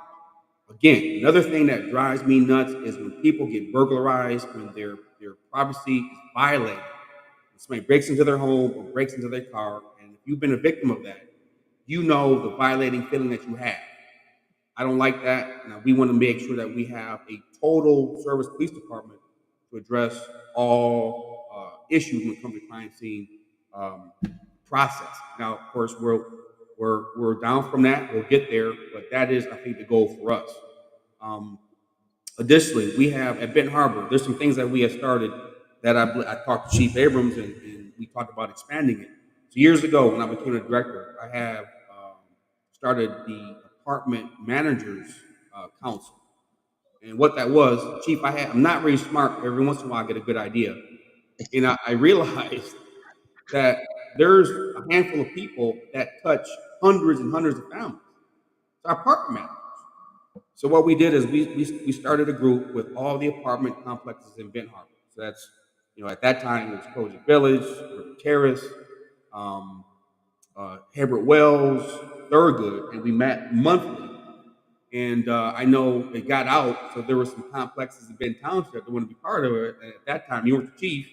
A: Again, another thing that drives me nuts is when people get burglarized, when their privacy is violated. Somebody breaks into their home or breaks into their car, and if you've been a victim of that, you know the violating feeling that you have. I don't like that. Now, we want to make sure that we have a total service police department to address all issues when it comes to crime scene um, process. Now, of course, we're down from that. We'll get there, but that is, I think, the goal for us. Um, Additionally, we have at Benton Harbor, there's some things that we have started that I talked to Chief Abrams and we talked about expanding it. So years ago, when I became a director, I have started the apartment managers council. And what that was, Chief, I'm not very smart. Every once in a while, I get a good idea, and I realized that there's a handful of people that touch hundreds and hundreds of families. It's our apartment managers. So what we did is we started a group with all the apartment complexes in Benton Harbor. So that's, at that time it was Project Village, River Terrace, um, Hebert Wells, Thurgood, and we met monthly. And I know it got out, so there were some complexes in Benton Township that wanted to be part of it. And at that time, you were the chief.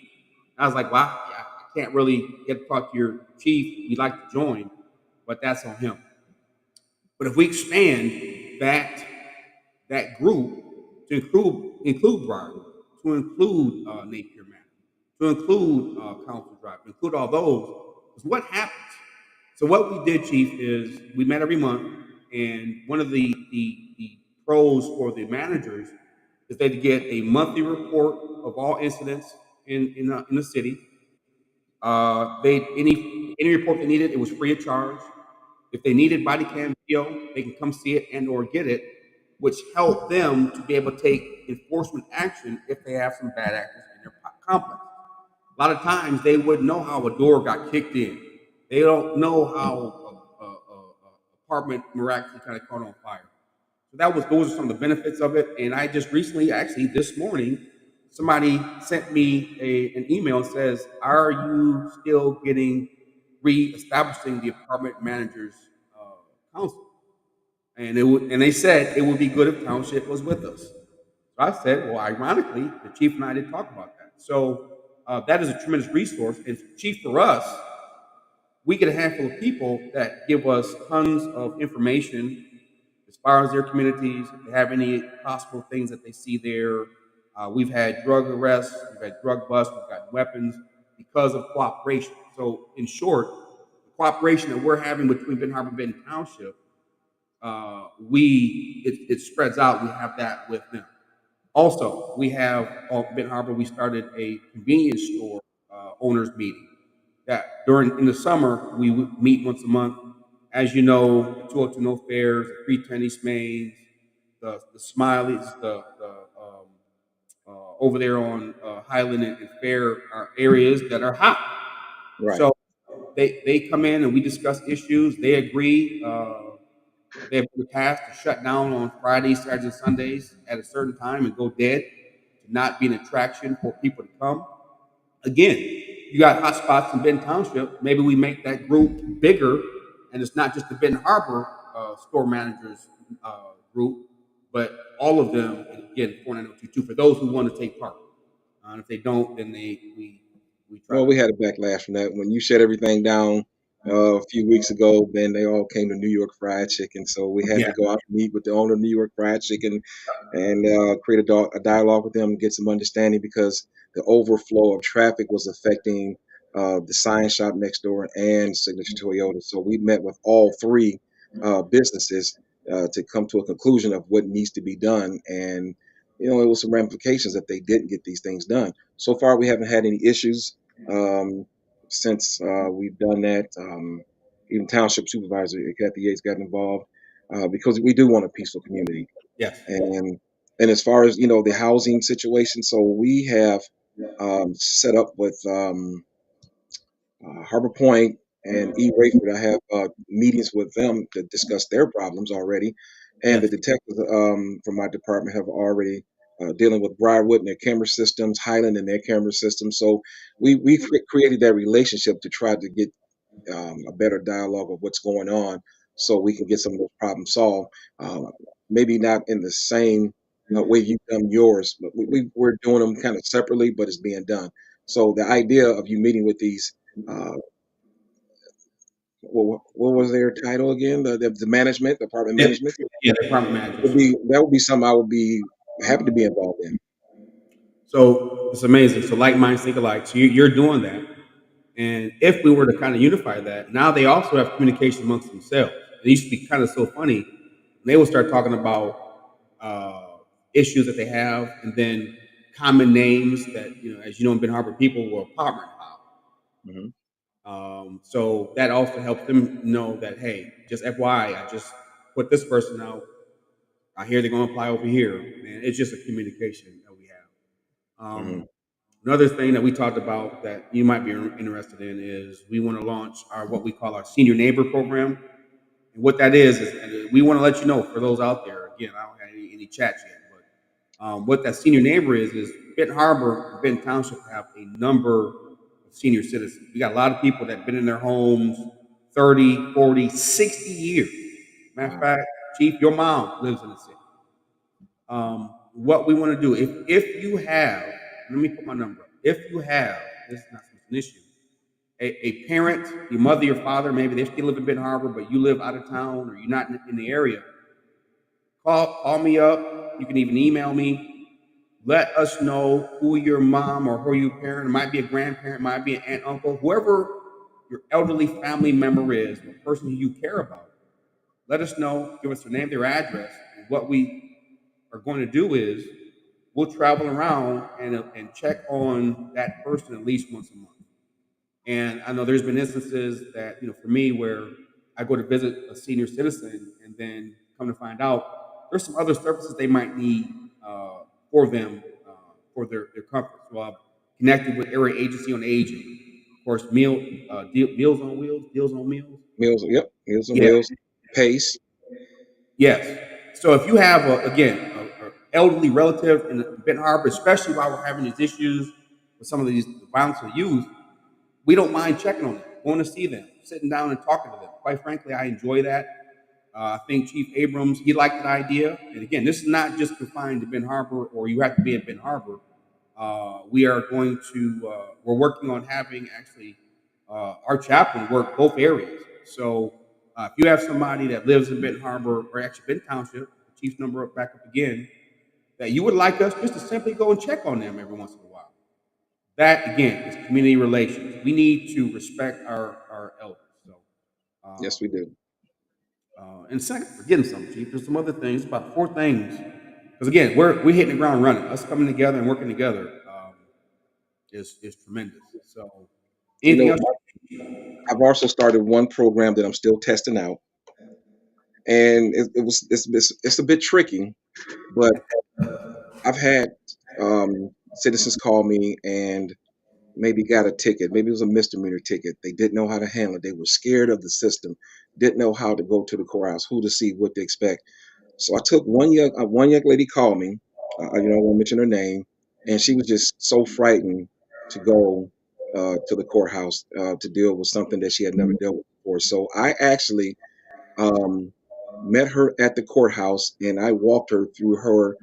A: I was like, wow, yeah, I can't really get to talk to your chief. You'd like to join, but that's on him. But if we expand that group to include Briarwood, to include Napier Manor, to include Council Drive, to include all those, is what happens. So what we did, Chief, is we met every month, and one of the pros for the managers is they get a monthly report of all incidents in the city. They any report they needed, it was free of charge. If they needed body cam video, they can come see it and or get it, which helped them to be able to take enforcement action if they have some bad actors in their complex. A lot of times they wouldn't know how a door got kicked in. They don't know how a apartment miraculously kind of caught on fire. So those are some of the benefits of it. And I just recently, actually this morning, somebody sent me an email that says, "Are you still getting reestablishing the apartment managers council?" And they said it would be good if Township was with us. So I said, well, ironically, the chief and I did talk about that. So that is a tremendous resource. And chief, for us, we get a handful of people that give us tons of information as far as their communities, if they have any possible things that they see there. We've had drug arrests, we've had drug busts, we've got weapons because of cooperation. So, in short, the cooperation that we're having between Benton Harbor and Benton Township, it spreads out. We have that with them. Also, we have Benton Harbor. We started a convenience store owners meeting. That during in the summer we would meet once a month. As you know, the 202 No Fairs, the 310 East Mains, the Smileys, over there on Highland and Fair are areas that are hot.
B: Right.
A: So they come in and we discuss issues. They agree. They have been tasked to shut down on Fridays, Saturdays, and Sundays at a certain time and go dead to not be an attraction for people to come. Again, you got hot spots in Benton Township. Maybe we make that group bigger, and it's not just the Benton Harbor store managers group, but all of them. And again, 49022 for those who want to take part. And if they don't, then we try
B: Well,
A: to.
B: we had a backlash from that. When you shut everything down a few weeks ago, then they all came to New York Fried Chicken. So we had
A: Yeah,
B: to go out and meet with the owner of New York Fried Chicken and create a dialogue with them, get some understanding because the overflow of traffic was affecting the sign shop next door and Signature Toyota. So we met with all three businesses to come to a conclusion of what needs to be done. And, it was some ramifications if they didn't get these things done. So far, we haven't had any issues um, since we've done that. Even Township Supervisor Kathy Yates got involved because we do want a peaceful community.
A: yes,
B: And as far as the housing situation, so we have set up with Harbor Point and E. Rayford. I have meetings with them to discuss their problems already, and the
A: yes.
B: detectives from my department have already dealing with Briarwood and their camera systems, Highland and their camera systems. So we created that relationship to try to get a better dialogue of what's going on so we can get some of those problems solved. Maybe not in the same way you've done yours, but we're doing them kind of separately, but it's being done. So the idea of you meeting with these, uh, what was their title again? The management, the apartment
A: Yeah,
B: management
A: yeah, the apartment
B: would
A: managers.
B: be that would be something I would be happy to be involved in.
A: So it's amazing. So like minds think alike. So you're doing that. And if we were to kind of unify that, now they also have communication amongst themselves. It used to be kind of so funny. They will start talking about uh, issues that they have, and then common names that as you know, in Ben Harbor, people will apartment hop.
B: Hmm.
A: So that also helps them know that hey, just FYI, I just put this person out. I hear they're going to apply over here, and it's just a communication that we have.
B: Hmm.
A: Another thing that we talked about that you might be interested in is we want to launch our what we call our senior neighbor program. And what that is and we want to let you know for those out there. Again, I don't have any chats yet, but what that senior neighbor is Benton Harbor and Benton Township have a number of senior citizens. We got a lot of people that have been in their homes 30, 40, 60 years. Matter of
B: Wow.
A: fact, Chief, your mom lives in the city. What we want to do, if you have, let me put my number up. If you have, this is not an issue. a parent, your mother, your father, maybe they still live in Benton Harbor, but you live out of town or you're not in the area, call me up. You can even email me. Let us know who your mom or who your parent, it might be a grandparent, might be an aunt, uncle, whoever your elderly family member is, the person who you care about. Let us know, give us their name, their address. And what we are going to do is we'll travel around and check on that person at least once a month. And I know there's been instances that, for me, where I go to visit a senior citizen and then come to find out there's some other services they might need for them, for their comfort. So I've connected with area agency on aging. Of course, Deals on Wheels, Deals on Meals.
B: Meals, yep, Meals on
A: Yeah,
B: Wheels, Pace.
A: yes. So if you have, a elderly relative in Benton Harbor, especially while we're having these issues with some of these violence of youth, we don't mind checking on them, going to see them, sitting down and talking to them. Quite frankly, I enjoy that. I think Chief Abrams, he liked that idea. And again, this is not just confined to Benton Harbor or you have to be in Benton Harbor. We're working on having actually our chaplain work both areas. So if you have somebody that lives in Benton Harbor or actually Benton Township, the chief's number back up again, that you would like us just to simply go and check on them every once in a while. That again is community relations. We need to respect our elders. So,
B: Yes,
A: um,
B: we do.
A: and second, forgetting something, Chief. There's some other things, about four things. Because again, we're hitting the ground running. Us coming together and working together is tremendous. So,
B: You
A: anything
B: know,
A: else?
B: I've also started one program that I'm still testing out, and it's a bit tricky, but I've had citizens call me and maybe got a ticket. Maybe it was a misdemeanor ticket. They didn't know how to handle it. They were scared of the system, didn't know how to go to the courthouse, who to see, what to expect. So I took one young lady called me. I won't mention her name, and she was just so frightened to go to the courthouse to deal with something that she had never dealt with before. So I actually um, met her at the courthouse, and I walked her through her.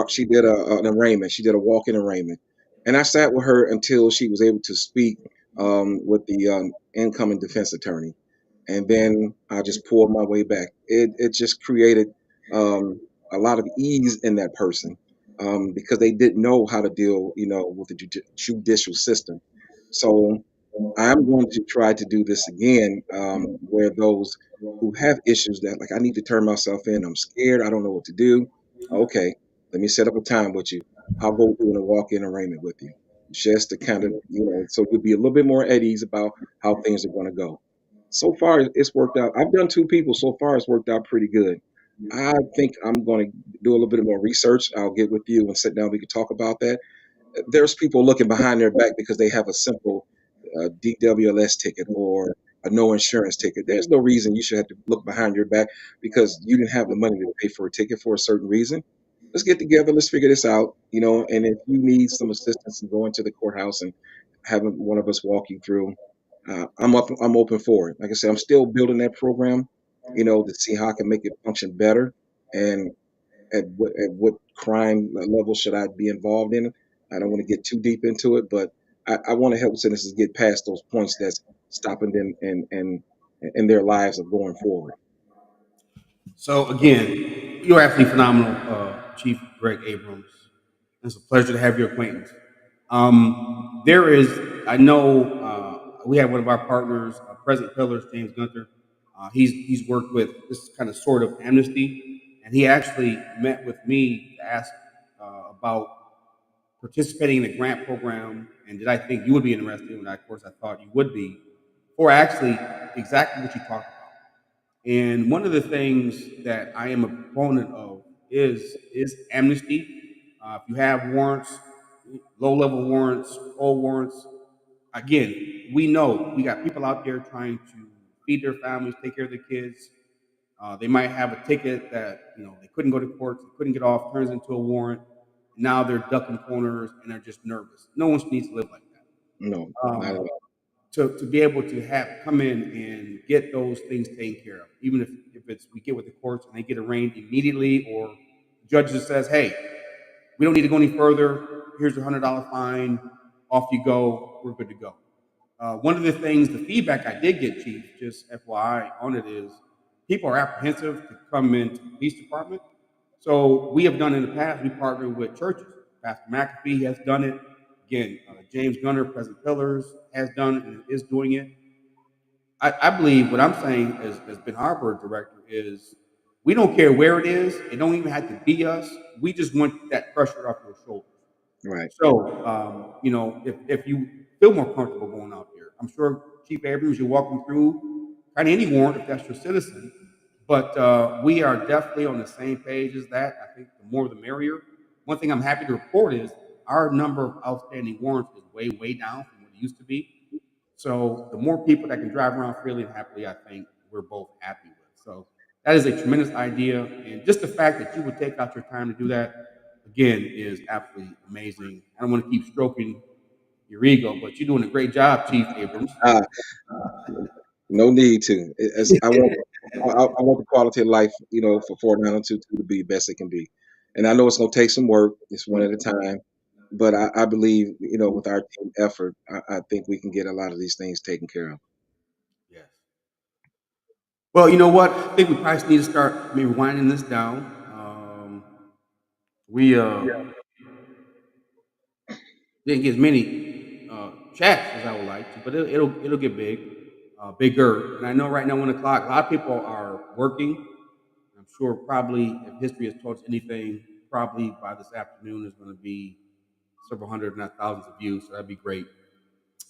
B: She did an arraignment. She did a walk-in arraignment, and I sat with her until she was able to speak with the incoming defense attorney, and then I just pulled my way back. It just created um, a lot of ease in that person because they didn't know how to deal, with the judicial system. So I'm going to try to do this again, where those who have issues that, like, I need to turn myself in, I'm scared, I don't know what to do. Okay, let me set up a time with you. I'll go do a walk-in arraignment with you, just to kind of, so you'll be a little bit more at ease about how things are going to go. So far, it's worked out. I've done two people. So far, it's worked out pretty good. I think I'm going to do a little bit more research. I'll get with you and sit down. We can talk about that. There's people looking behind their back because they have a simple DWLS ticket or a no insurance ticket. There's no reason you should have to look behind your back because you didn't have the money to pay for a ticket for a certain reason. Let's get together. Let's figure this out. And if you need some assistance in going to the courthouse and having one of us walk you through, I'm up. I'm open for it. Like I said, I'm still building that program, to see how I can make it function better and at what crime level should I be involved in. I don't want to get too deep into it, but I want to help citizens get past those points that's stopping them in their lives of going forward.
A: So again, you're absolutely phenomenal, Chief Greg Abrams. It's a pleasure to have your acquaintance. There is, I know, we have one of our partners, President Pillars, James Gunther. He's worked with this kind of sort of amnesty, and he actually met with me to ask about participating in a grant program, and did I think you would be interested? And of course, I thought you would be, for actually exactly what you talked about. And one of the things that I am a proponent of is amnesty. If you have warrants, low level warrants, old warrants, again, we know we got people out there trying to feed their families, take care of their kids. They might have a ticket that they couldn't go to court, they couldn't get off, turns into a warrant. Now they're ducking corners and they're just nervous. No one needs to live like
B: No,
A: that.
B: not at all.
A: To be able to have come in and get those things taken care of, even if it's we get with the courts and they get arraigned immediately, or the judge just says, "Hey, we don't need to go any further. Here's a $100 fine. Off you go. We're good to go." One of the things, the feedback I did get, Chief, just FYI on it is people are apprehensive to come into the police department. So we have done in the past, we partnered with churches. Pastor McAfee has done it. Again, James Gunner, President Pillars, has done and is doing it. I believe what I'm saying as Ben Harbor director is we don't care where it is. It don't even have to be us. We just want that pressure off your shoulders.
B: Right.
A: So, if you feel more comfortable going out there, I'm sure Chief Abrams, you're walking through kind of any warrant if that's your citizen. But we are definitely on the same page as that. I think the more the merrier. One thing I'm happy to report is our number of outstanding warrants is way, way down from what it used to be. So the more people that can drive around freely and happily, I think we're both happy with. So that is a tremendous idea. And just the fact that you would take out your time to do that, again, is absolutely amazing. I don't want to keep stroking your ego, but you're doing a great job, Chief Abrams.
B: Uh, no need to. As I want the quality of life, for 4902 to be the best it can be. And I know it's going to take some work. It's one at a time. But I believe, with our team effort, I think we can get a lot of these things taken care of.
A: Yes. Well, you know what? I think we probably need to start maybe winding this down. We didn't get as many chats as I would like to, but it'll get bigger. And I know right now 1 o'clock, a lot of people are working. I'm sure probably if history has taught us anything, probably by this afternoon is going to be several hundred, if not thousands of views. So that'd be great.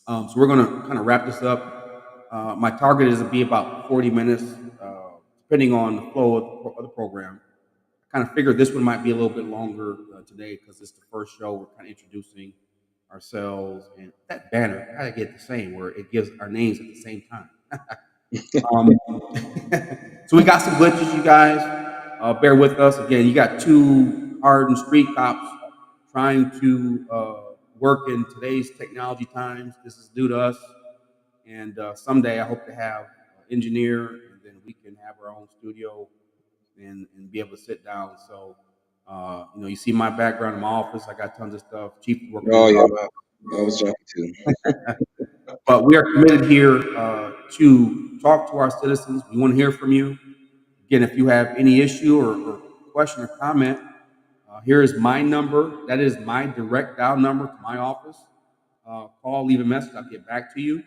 A: So we're going to kind of wrap this up. My target is to be about 40 minutes, depending on the flow of the program. I kind of figured this one might be a little bit longer today because it's the first show. We're kind of introducing ourselves, and that banner I gotta get the same where it gives our names at the same time. um, so we got some glitches, you guys. Bear with us. Again, you got two hardened street cops trying to work in today's technology times. This is new to us, and someday I hope to have an engineer, and then we can have our own studio and be able to sit down. So, you see my background in my office. I got tons of stuff. Chief is working
B: Oh
A: on
B: yeah,
A: it.
B: I was joking too.
A: But we are committed here to talk to our citizens. We want to hear from you. Again, if you have any issue or question or comment, here is my number. That is my direct dial number to my office. Call, leave a message. I'll get back to you.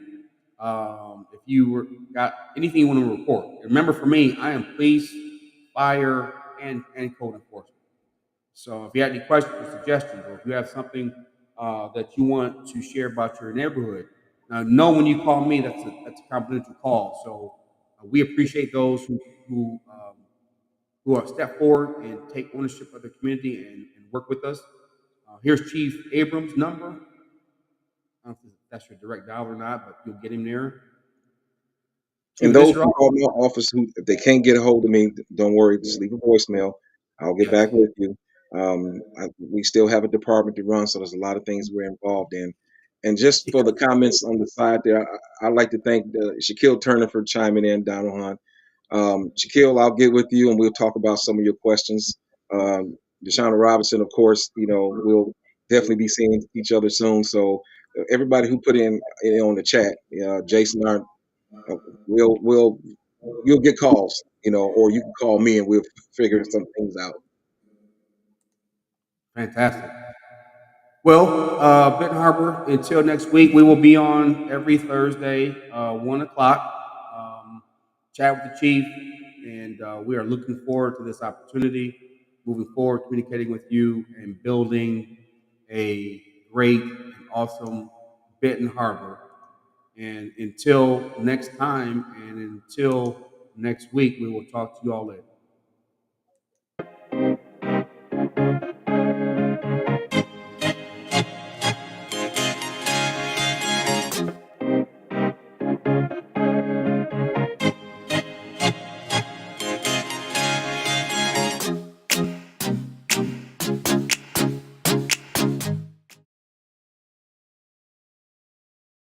A: If got anything you want to report, remember for me, I am police, fire, and code enforcement. So if you have any questions or suggestions, or if you have something that you want to share about your neighborhood, now know when you call me, that's a confidential call. So we appreciate those who are step forward and take ownership of the community and work with us. Here's Chief Abrams' number. I don't know if that's your direct dial or not, but you'll get him there. Chief,
B: And
A: is this
B: those
A: your
B: who
A: office?
B: call my office, who if they can't get a hold of me, don't worry. Just leave a voicemail. I'll get
A: Yes.
B: back with you. We still have a department to run, so there's a lot of things we're involved in. And just for the comments on the side there, I'd like to thank Shaquille Turner for chiming in, Donald Hunt. Shaquille, I'll get with you and we'll talk about some of your questions. Deshauna Robinson, of course, we'll definitely be seeing each other soon. So everybody who put in on the chat, Jason, uh, we'll you'll get calls, or you can call me and we'll figure some things out.
A: Fantastic. Well, Benton Harbor, until next week, we will be on every Thursday, 1 o'clock. Chat with the chief, and we are looking forward to this opportunity, moving forward, communicating with you, and building a great and awesome Benton Harbor. And until next time, and until next week, we will talk to you all later.